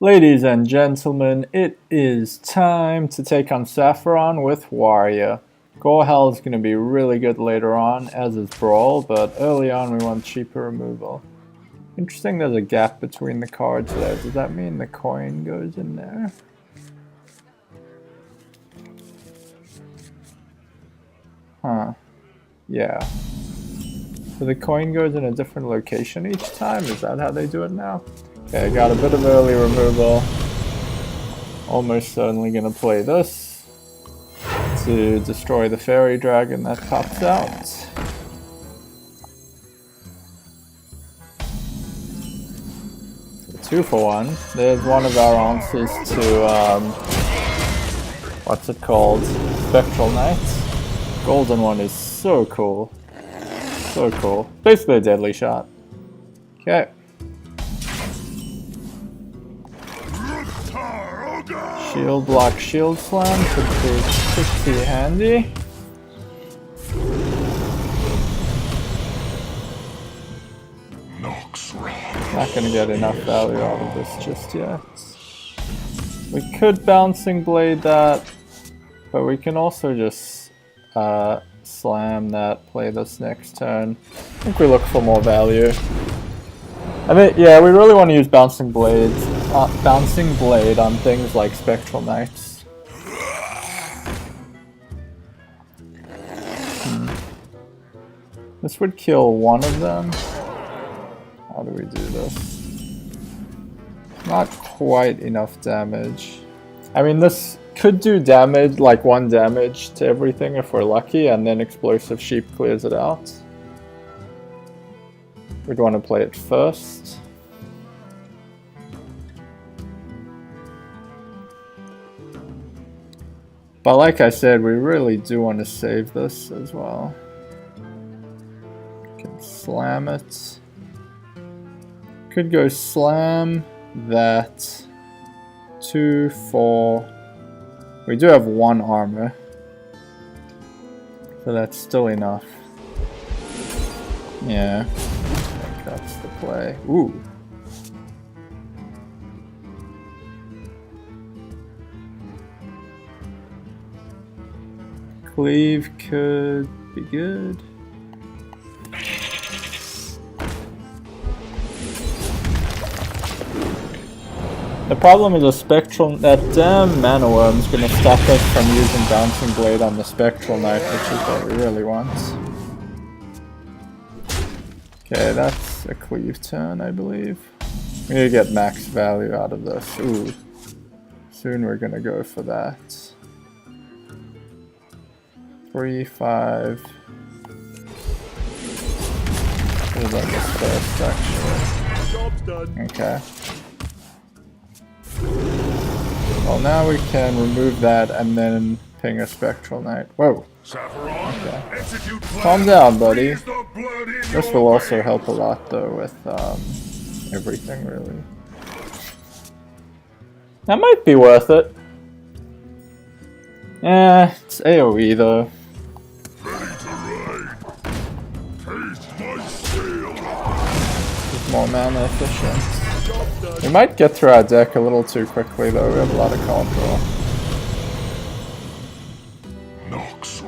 Ladies and gentlemen, it is time to take on Sapphiron with Warrior. Gorehell is going to be really good later on, as is Brawl, but early on we want cheaper removal. Interesting there's a gap between the cards there. Does that mean the coin goes in there? Huh. Yeah. So the coin goes in a different location each time? Is that how they do it now? Okay, got a bit of early removal. Almost certainly gonna play this to destroy the fairy dragon that pops out. So 2 for 1. There's one of our answers to what's it called? Spectral Knight. Golden one is so cool. So cool. Basically a deadly shot. Okay. Shield block, shield slam should be pretty handy. Not gonna get enough value out of this just yet. We could bouncing blade that, but we can also just slam that, play this next turn. I think we look for more value. I mean, yeah, we really want to use bouncing blade on things like Spectral Knights. This would kill one of them. How do we do this? Not quite enough damage. I mean, this could do damage, like 1 damage to everything if we're lucky, and then Explosive Sheep clears it out. We'd want to play it first. But like I said, we really do want to save this as well. Can slam it. Could go slam that. 2, 4. We do have 1 armor. So that's still enough. Yeah. That's the play. Ooh. Cleave could be good. The problem is a spectral. That damn mana worm's gonna stop us from using Bouncing Blade on the Spectral Knight, which is what we really want. Okay, that's a cleave turn, I believe. We need to get max value out of this. Ooh. Soon we're gonna go for that. 3, 5. Hold on this first, actually. Job's done. Okay. Well, now we can remove that and then ping a Spectral Knight. Whoa. Okay. Calm down, buddy. This will also help a lot, though, with everything, really. That might be worth it. Yeah, it's AoE, though. It's more mana efficient. We might get through our deck a little too quickly, though. We have a lot of card draw.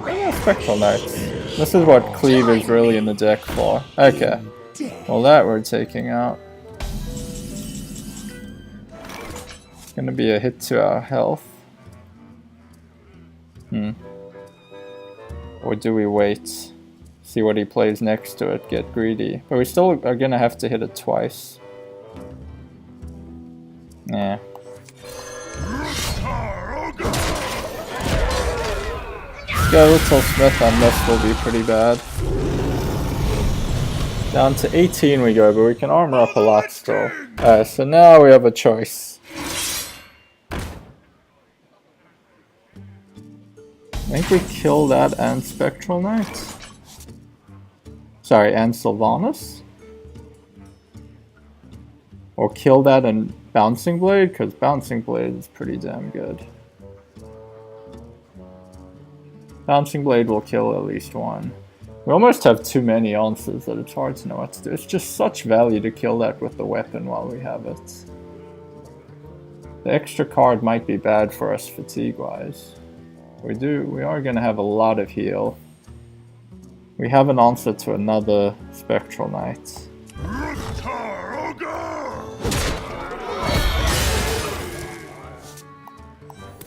Yeah, Spectral Knights. This is what Cleave is really in the deck for. Okay. Well, that we're taking out. It's gonna be a hit to our health. Or do we wait? See what he plays next to it, get greedy. But we still are gonna have to hit it twice. Yeah. Skeletal Smith on this will be pretty bad. Down to 18 we go, but we can armor up a lot still. Alright, so now we have a choice. I think we kill that and Spectral Knight. Sorry, and Sylvanas? Or kill that and Bouncing Blade, because Bouncing Blade is pretty damn good. Bouncing Blade will kill at least 1. We almost have too many answers that it's hard to know what to do. It's just such value to kill that with the weapon while we have it. The extra card might be bad for us fatigue-wise. We are gonna have a lot of heal. We have an answer to another Spectral Knight.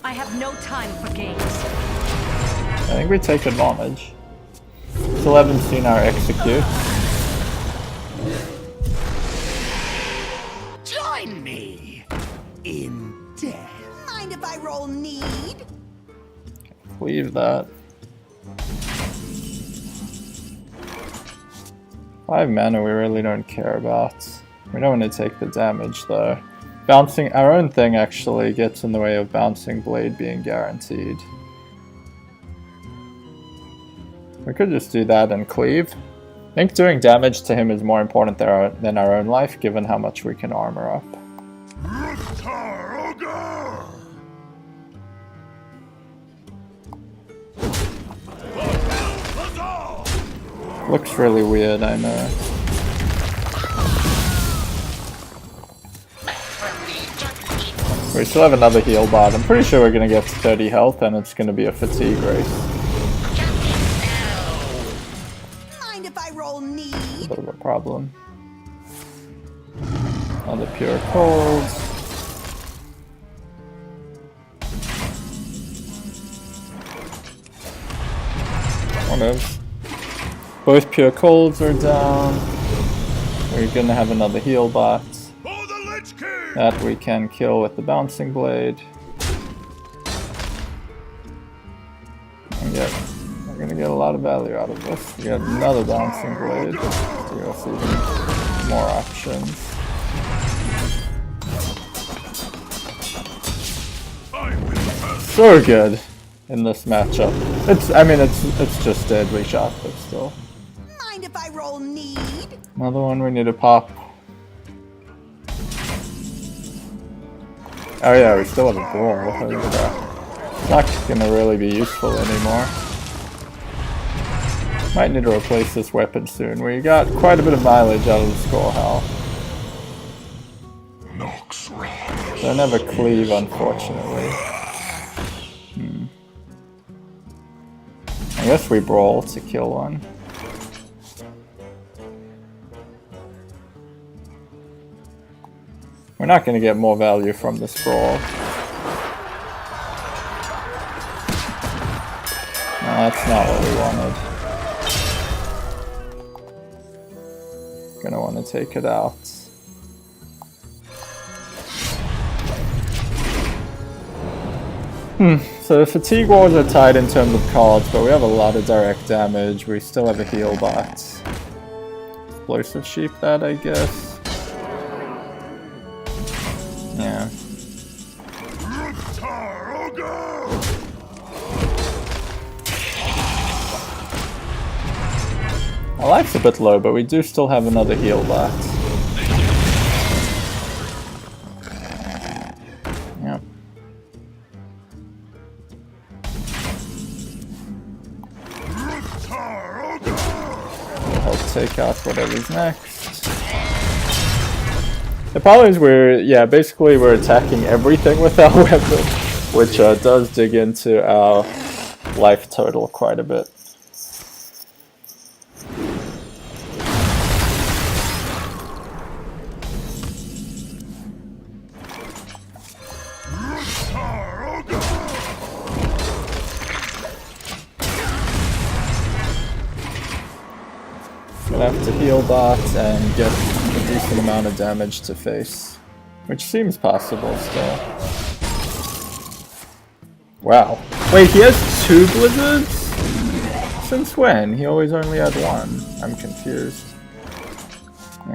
I have no time for games. I think we take advantage. Still haven't seen our execute. Join me in death. Mind if I roll need? Leave that. 5 mana we really don't care about. We don't want to take the damage though. Bouncing our own thing actually gets in the way of Bouncing Blade being guaranteed. We could just do that and cleave. I think doing damage to him is more important than our own life, given how much we can armor up. Looks really weird, I know. We still have another heal bot. I'm pretty sure we're gonna get to 30 health and it's gonna be a fatigue race. Mind if I roll need? A bit of a problem. Another pure cold. One of. Both pure colds are down. We're gonna have another heal bot that we can kill with the Bouncing Blade. We're gonna get a lot of value out of this. We got another Bouncing Blade to give us even more options. So good in this matchup. It's just deadly shot, but still. Mind if I roll need? Another one we need to pop. Oh yeah, we still have a brawl. Holy crap. It's not gonna really be useful anymore. Might need to replace this weapon soon. We got quite a bit of mileage out of the Skull Howl. Naxxramas. Don't have a cleave, unfortunately. I guess we brawl to kill one. We're not going to get more value from this brawl. No, that's not what we wanted. Gonna want to take it out. So the fatigue wars are tied in terms of cards, but we have a lot of direct damage. We still have a heal bot. Explosive sheep that, I guess. Yeah. Our life's a bit low, but we do still have another heal bot. Yep. We'll help take out whatever's next. The problem is basically we're attacking everything with our weapon, which does dig into our life total quite a bit. Gonna have to heal bot and get a decent amount of damage to face, which seems possible still. Wow. Wait, he has 2 blizzards? Since when? He always only had 1. I'm confused.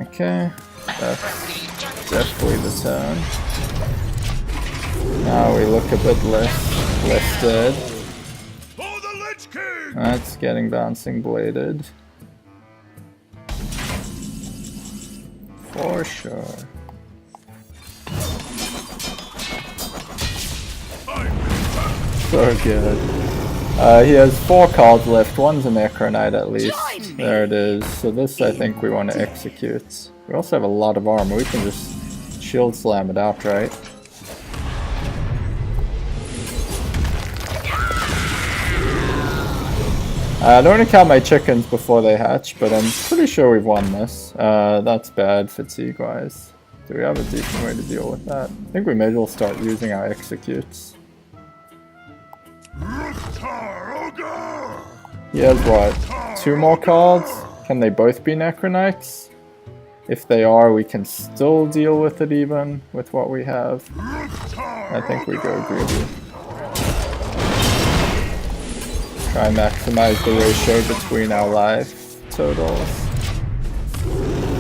Okay, that's definitely the turn. Now we look a bit less dead. That's getting Bouncing Bladed. For sure. So good. He has 4 cards left. One's a Necronite at least. There it is. So this I think we want to execute. We also have a lot of armor. We can just shield slam it outright. I don't want to count my chickens before they hatch, but I'm pretty sure we've won this. That's bad fatigue-wise. Do we have a decent way to deal with that? I think we may as well start using our executes. He has what? 2 more cards? Can they both be Necronites? If they are, we can still deal with it even with what we have. I think we go greedy. Try and maximize the ratio between our life totals.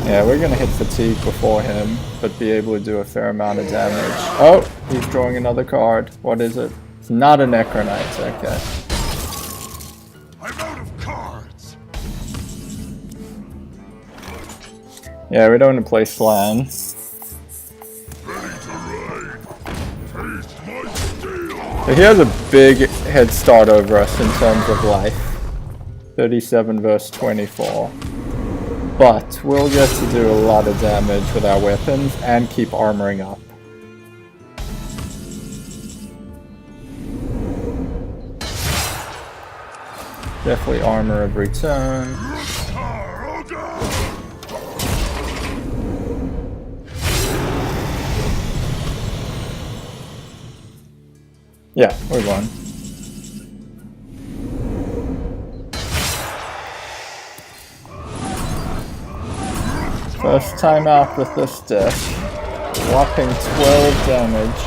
Yeah, we're gonna hit fatigue before him, but be able to do a fair amount of damage. Oh, he's drawing another card. What is it? It's not a Necronite, okay. I'm out of cards. Yeah, we don't want to play Slan. Ready to ride. Taste my steel. So he has a big head start over us in terms of life. 37 versus 24. But we'll get to do a lot of damage with our weapons and keep armoring up. Definitely armor every turn. Yeah, we won. First time out with this deck. Whopping 12 damage.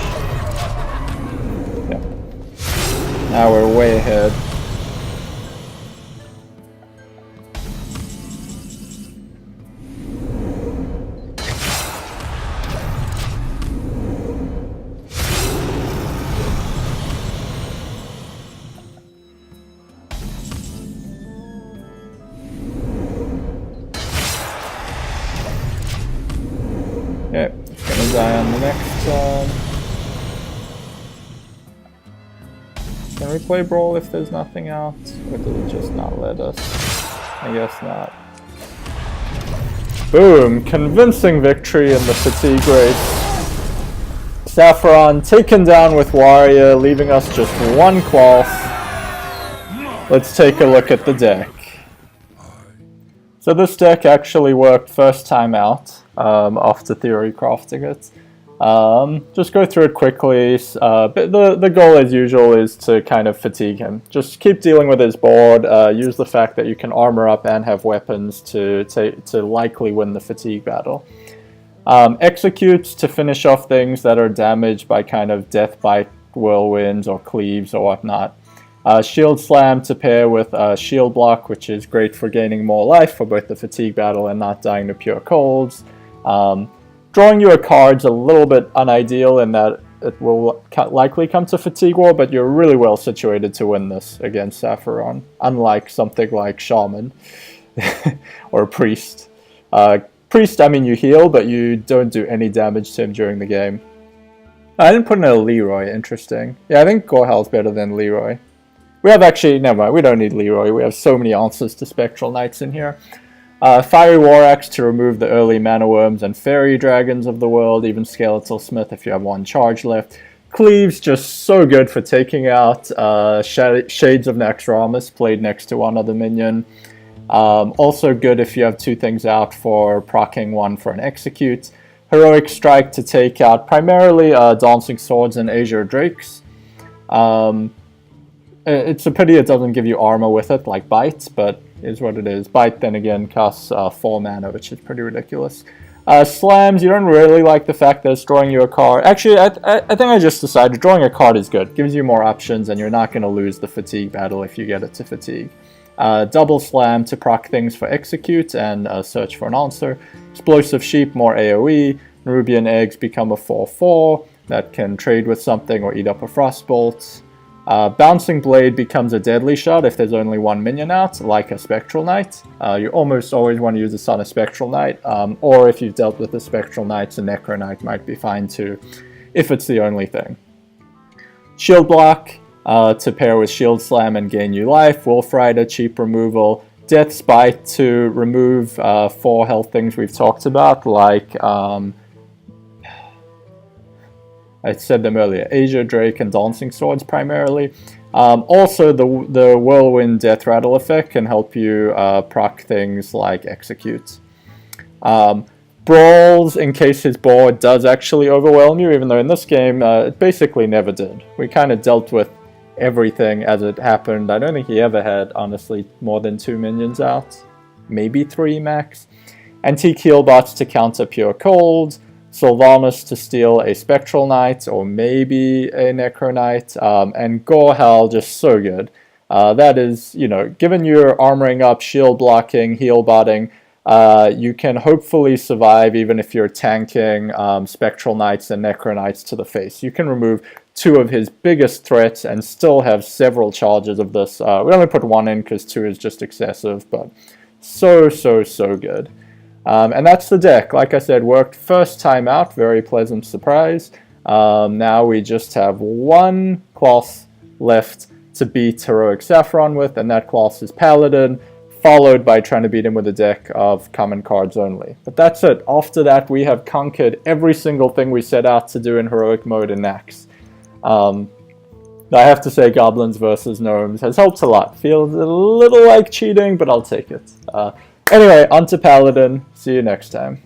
Yeah. Now we're way ahead. Okay, it's gonna die on the next turn. Can we play Brawl if there's nothing out? Or does it just not let us? I guess not. Boom! Convincing victory in the fatigue race. Sapphiron taken down with Warrior, leaving us just 1 cloth. Let's take a look at the deck. So this deck actually worked first time out. After theory crafting it. Just go through it quickly, but the goal as usual is to kind of fatigue him. Just keep dealing with his board, use the fact that you can armor up and have weapons to likely win the fatigue battle. Executes to finish off things that are damaged by kind of death bite whirlwinds or cleaves or whatnot. Shield Slam to pair with Shield Block, which is great for gaining more life for both the fatigue battle and not dying to pure colds. Drawing you a card's a little bit unideal in that it will likely come to Fatigue War, but you're really well situated to win this against Sapphiron, unlike something like Shaman or Priest. Priest, I mean, you heal, but you don't do any damage to him during the game. I didn't put in a Leroy, interesting. Yeah, I think Gorehal's better than Leroy. We have actually, never mind, we don't need Leroy, we have so many answers to Spectral Knights in here. Fiery War Axe to remove the early Mana Worms and Fairy Dragons of the world, even Skeletal Smith if you have 1 charge left. Cleaves, just so good for taking out Shades of Naxxramas, played next to one other minion. Also good if you have 2 things out for proccing 1 for an Execute. Heroic Strike to take out primarily Dancing Swords and Azure Drakes. It's a pity it doesn't give you armor with it, like Bite, but is what it is. Bite, then again, costs 4 mana, which is pretty ridiculous. Slams, you don't really like the fact that it's drawing you a card. Actually, I think I just decided drawing a card is good. Gives you more options, and you're not going to lose the Fatigue battle if you get it to Fatigue. Double Slam to proc things for Execute and search for an answer. Explosive Sheep, more AoE. Rubian Eggs become a 4/4 that can trade with something or eat up a Frostbolt. Bouncing Blade becomes a deadly shot if there's only 1 minion out, like a Spectral Knight. You almost always want to use this on a Spectral Knight, or if you've dealt with the Spectral Knights, a Necro Knight might be fine too, if it's the only thing. Shield Block to pair with Shield Slam and gain you life. Wolf Rider, cheap removal. Death's Bite to remove 4 health things we've talked about, like I said them earlier, Azure Drake and Dancing Swords primarily. Also, the Whirlwind Death Rattle effect can help you proc things like Execute. Brawls, in case his board does actually overwhelm you, even though in this game it basically never did. We kind of dealt with everything as it happened. I don't think he ever had, honestly, more than 2 minions out. Maybe 3 max. Antique Healbots to counter Pure Cold. Sylvanas to steal a Spectral Knight, or maybe a Necro Knight. And Gorehal, just so good. That is, you know, given you're armoring up, shield blocking, heal botting, you can hopefully survive even if you're tanking Spectral Knights and Necro Knights to the face. You can remove 2 of his biggest threats and still have several charges of this. We only put 1 in because 2 is just excessive, but so good. And that's the deck. Like I said, worked first time out, very pleasant surprise. Now we just have 1 class left to beat Heroic Sapphiron with, and that class is Paladin, followed by trying to beat him with a deck of common cards only. But that's it. After that, we have conquered every single thing we set out to do in Heroic mode in Nax. I have to say Goblins versus Gnomes has helped a lot. Feels a little like cheating, but I'll take it. Anyway, on to Paladin. See you next time.